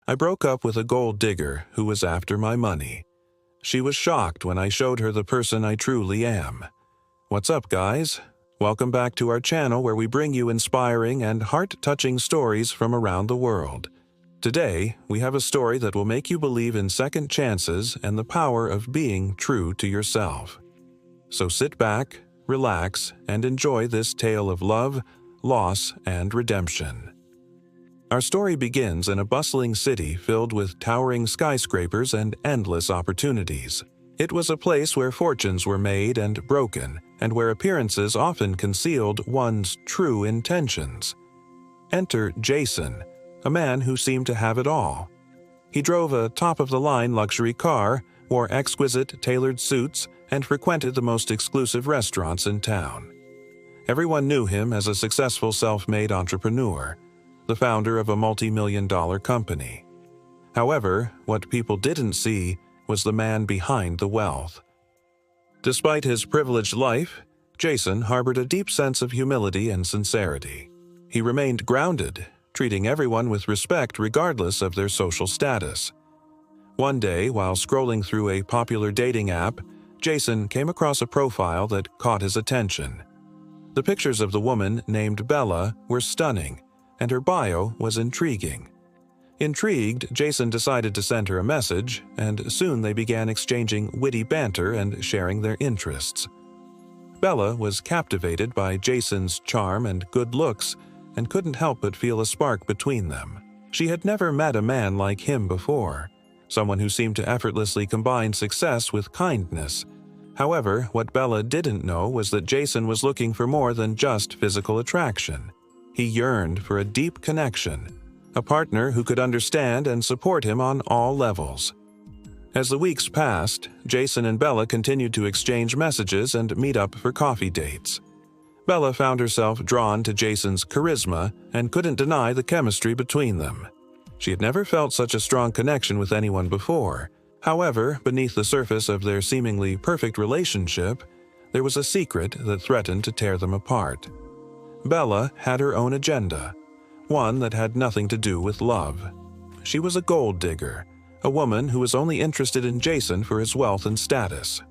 I broke up with a gold digger who was after my money. She was shocked when I showed her the person I truly am. What's up, guys? Welcome back to our channel where we bring you inspiring and heart-touching stories from around the world. Today, we have a story that will make you believe in second chances and the power of being true to yourself. So sit back, relax, and enjoy this tale of love, loss, and redemption. Our story begins in a bustling city filled with towering skyscrapers and endless opportunities. It was a place where fortunes were made and broken, and where appearances often concealed one's true intentions. Enter Jason, a man who seemed to have it all. He drove a top-of-the-line luxury car, wore exquisite, tailored suits, and frequented the most exclusive restaurants in town. Everyone knew him as a successful self-made entrepreneur, the founder of a multi-million-dollar company. However, what people didn't see was the man behind the wealth. Despite his privileged life, Jason harbored a deep sense of humility and sincerity. He remained grounded, treating everyone with respect regardless of their social status. One day, while scrolling through a popular dating app, Jason came across a profile that caught his attention. The pictures of the woman named Bella were stunning, and her bio was intriguing. Intrigued, Jason decided to send her a message, and soon they began exchanging witty banter and sharing their interests. Bella was captivated by Jason's charm and good looks and couldn't help but feel a spark between them. She had never met a man like him before, someone who seemed to effortlessly combine success with kindness. However, what Bella didn't know was that Jason was looking for more than just physical attraction. He yearned for a deep connection, a partner who could understand and support him on all levels. As the weeks passed, Jason and Bella continued to exchange messages and meet up for coffee dates. Bella found herself drawn to Jason's charisma and couldn't deny the chemistry between them. She had never felt such a strong connection with anyone before. However, beneath the surface of their seemingly perfect relationship, there was a secret that threatened to tear them apart. Bella had her own agenda, one that had nothing to do with love. She was a gold digger, a woman who was only interested in Jason for his wealth and status.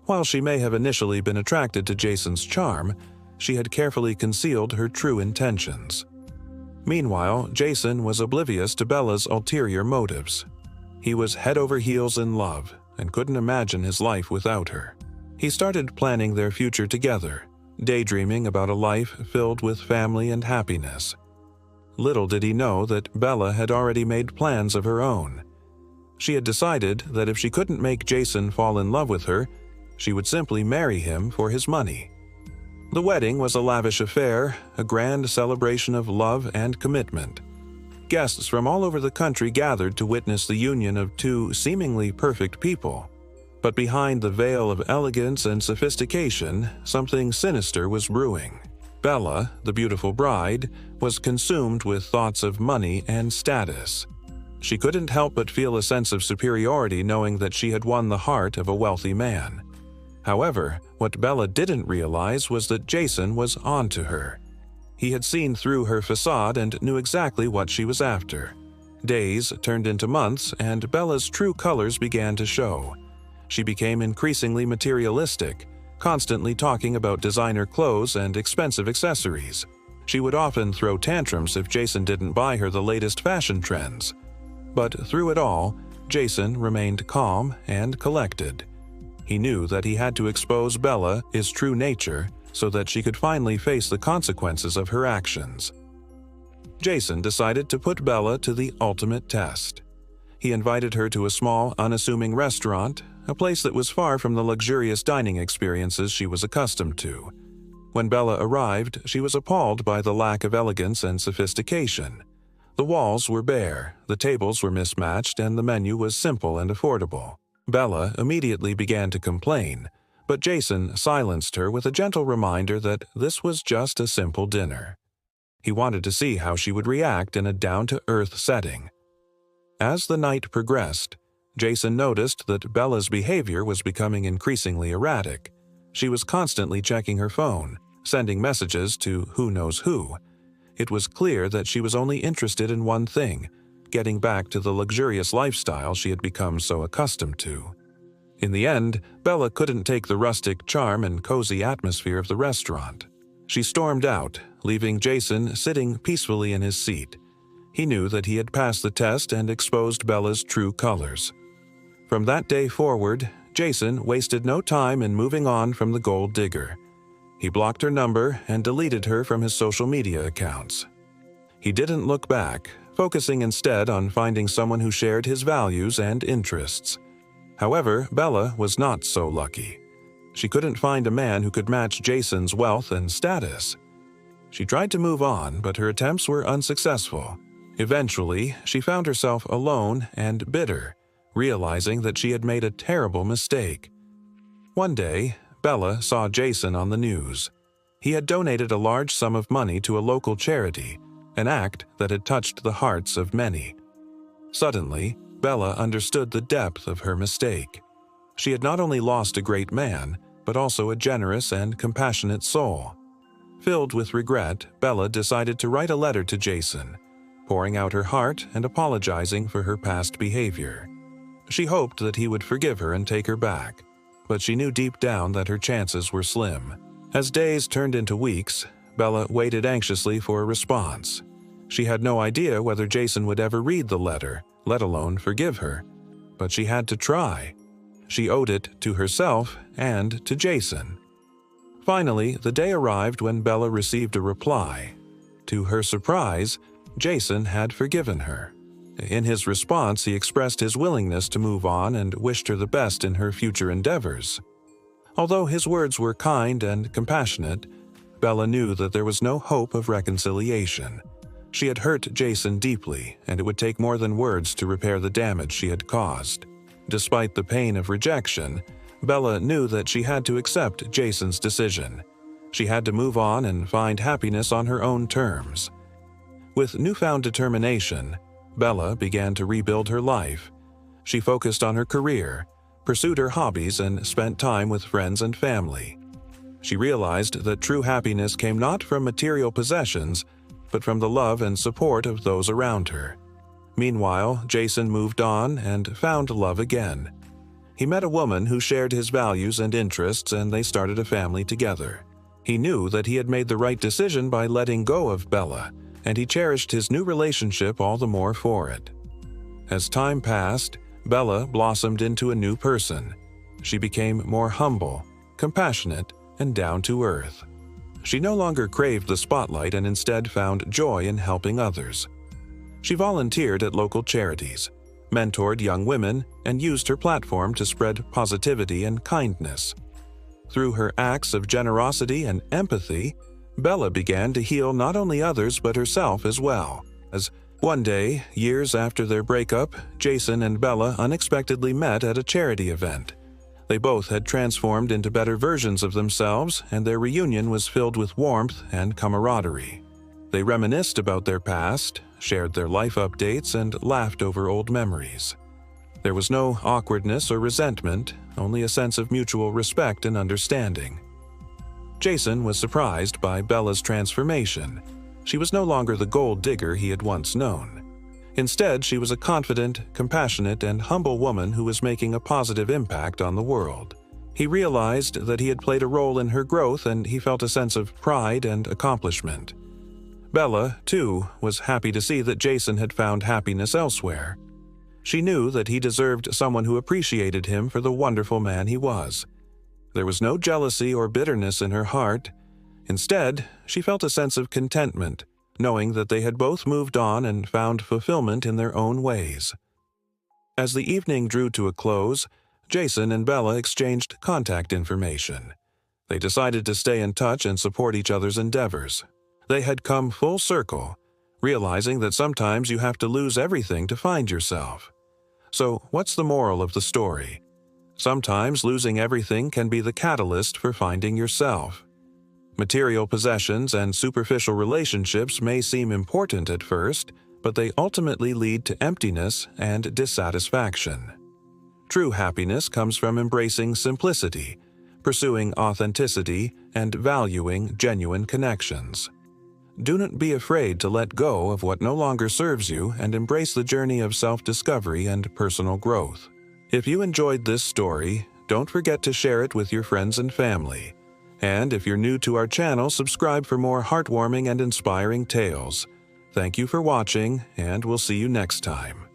While she may have initially been attracted to Jason's charm, she had carefully concealed her true intentions. Meanwhile, Jason was oblivious to Bella's ulterior motives. He was head over heels in love and couldn't imagine his life without her. He started planning their future together, daydreaming about a life filled with family and happiness. Little did he know that Bella had already made plans of her own. She had decided that if she couldn't make Jason fall in love with her, she would simply marry him for his money. The wedding was a lavish affair, a grand celebration of love and commitment. Guests from all over the country gathered to witness the union of two seemingly perfect people. But behind the veil of elegance and sophistication, something sinister was brewing. Bella, the beautiful bride, was consumed with thoughts of money and status. She couldn't help but feel a sense of superiority knowing that she had won the heart of a wealthy man. However, what Bella didn't realize was that Jason was onto her. He had seen through her facade and knew exactly what she was after. Days turned into months, and Bella's true colors began to show. She became increasingly materialistic, constantly talking about designer clothes and expensive accessories. She would often throw tantrums if Jason didn't buy her the latest fashion trends. But through it all, Jason remained calm and collected. He knew that he had to expose Bella's true nature so that she could finally face the consequences of her actions. Jason decided to put Bella to the ultimate test. He invited her to a small, unassuming restaurant, a place that was far from the luxurious dining experiences she was accustomed to. When Bella arrived, she was appalled by the lack of elegance and sophistication. The walls were bare, the tables were mismatched, and the menu was simple and affordable. Bella immediately began to complain, but Jason silenced her with a gentle reminder that this was just a simple dinner. He wanted to see how she would react in a down-to-earth setting. As the night progressed, Jason noticed that Bella's behavior was becoming increasingly erratic. She was constantly checking her phone, sending messages to who knows who. It was clear that she was only interested in one thing: getting back to the luxurious lifestyle she had become so accustomed to. In the end, Bella couldn't take the rustic charm and cozy atmosphere of the restaurant. She stormed out, leaving Jason sitting peacefully in his seat. He knew that he had passed the test and exposed Bella's true colors. From that day forward, Jason wasted no time in moving on from the gold digger. He blocked her number and deleted her from his social media accounts. He didn't look back, focusing instead on finding someone who shared his values and interests. However, Bella was not so lucky. She couldn't find a man who could match Jason's wealth and status. She tried to move on, but her attempts were unsuccessful. Eventually, she found herself alone and bitter, realizing that she had made a terrible mistake. One day, Bella saw Jason on the news. He had donated a large sum of money to a local charity, an act that had touched the hearts of many. Suddenly, Bella understood the depth of her mistake. She had not only lost a great man, but also a generous and compassionate soul. Filled with regret, Bella decided to write a letter to Jason, pouring out her heart and apologizing for her past behavior. She hoped that he would forgive her and take her back, but she knew deep down that her chances were slim. As days turned into weeks, Bella waited anxiously for a response. She had no idea whether Jason would ever read the letter, let alone forgive her. But she had to try. She owed it to herself and to Jason. Finally, the day arrived when Bella received a reply. To her surprise, Jason had forgiven her. In his response, he expressed his willingness to move on and wished her the best in her future endeavors. Although his words were kind and compassionate, Bella knew that there was no hope of reconciliation. She had hurt Jason deeply, and it would take more than words to repair the damage she had caused. Despite the pain of rejection, Bella knew that she had to accept Jason's decision. She had to move on and find happiness on her own terms. With newfound determination, Bella began to rebuild her life. She focused on her career, pursued her hobbies, and spent time with friends and family. She realized that true happiness came not from material possessions, but from the love and support of those around her. Meanwhile, Jason moved on and found love again. He met a woman who shared his values and interests, and they started a family together. He knew that he had made the right decision by letting go of Bella, and he cherished his new relationship all the more for it. As time passed, Bella blossomed into a new person. She became more humble, compassionate, and down to earth. She no longer craved the spotlight and instead found joy in helping others. She volunteered at local charities, mentored young women, and used her platform to spread positivity and kindness. Through her acts of generosity and empathy, Bella began to heal not only others but herself as well. As one day, years after their breakup, Jason and Bella unexpectedly met at a charity event. They both had transformed into better versions of themselves, and their reunion was filled with warmth and camaraderie. They reminisced about their past, shared their life updates, and laughed over old memories. There was no awkwardness or resentment, only a sense of mutual respect and understanding. Jason was surprised by Bella's transformation. She was no longer the gold digger he had once known. Instead, she was a confident, compassionate, and humble woman who was making a positive impact on the world. He realized that he had played a role in her growth, and he felt a sense of pride and accomplishment. Bella, too, was happy to see that Jason had found happiness elsewhere. She knew that he deserved someone who appreciated him for the wonderful man he was. There was no jealousy or bitterness in her heart. Instead, she felt a sense of contentment, knowing that they had both moved on and found fulfillment in their own ways. As the evening drew to a close, Jason and Bella exchanged contact information. They decided to stay in touch and support each other's endeavors. They had come full circle, realizing that sometimes you have to lose everything to find yourself. So, what's the moral of the story? Sometimes losing everything can be the catalyst for finding yourself. Material possessions and superficial relationships may seem important at first, but they ultimately lead to emptiness and dissatisfaction. True happiness comes from embracing simplicity, pursuing authenticity, and valuing genuine connections. Do not be afraid to let go of what no longer serves you and embrace the journey of self-discovery and personal growth. If you enjoyed this story, don't forget to share it with your friends and family. And if you're new to our channel, subscribe for more heartwarming and inspiring tales. Thank you for watching, and we'll see you next time.